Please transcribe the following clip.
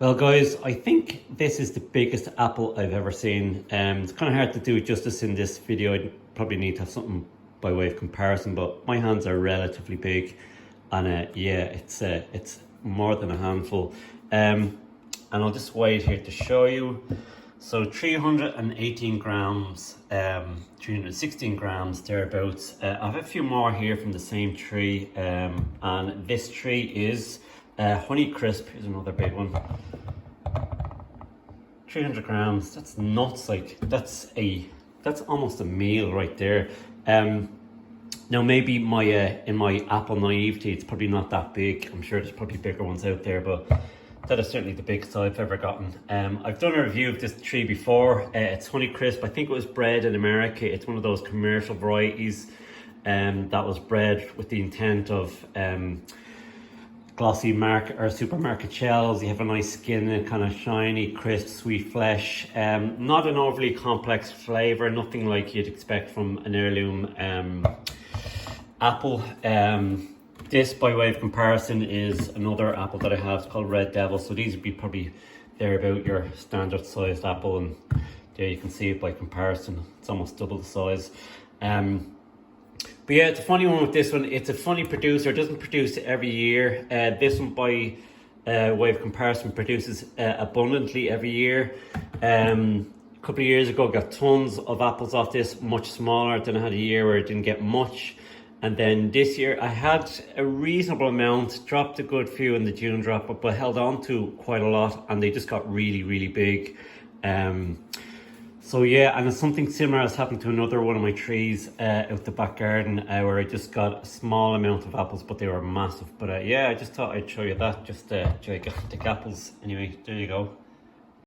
Well, guys, I think this is the biggest apple I've ever seen. It's kind of hard to do justice in this video. I probably need to have something by way of comparison, but my hands are relatively big, and yeah, it's more than a handful. And I'll just weigh it here to show you. So 318 grams, 316 grams thereabouts. I have a few more here from the same tree, and this tree is Honey Crisp. Here's another big one. 300 grams. That's nuts. Like that's almost a meal right there. Now maybe my in my apple naivety, it's probably not that big. I'm sure there's probably bigger ones out there, but that is certainly the biggest I've ever gotten. I've done a review of this tree before. It's Honey Crisp. I think it was bred in America. It's one of those commercial varieties that was bred with the intent of glossy market or supermarket shells. You have a nice skin and kind of shiny, crisp, sweet flesh. Not an overly complex flavor, nothing like you'd expect from an heirloom apple. This, by way of comparison, is another apple that I have. It's called Red Devil. So these would be probably there about your standard sized apple, and there you can see it by comparison. It's almost double the size. But yeah, it's a funny one with this one. It's a funny producer. It doesn't produce every year. This one, by way of comparison, produces abundantly every year. A couple of years ago, I got tons of apples off this, much smaller. Then I had a year where I didn't get much. And then this year I had a reasonable amount, dropped a good few in the June drop, but held on to quite a lot, and they just got really, really big. So yeah, and something similar has happened to another one of my trees out the back garden where I just got a small amount of apples, but they were massive. But yeah, I just thought I'd show you that, just gigantic apples. Anyway, there you go.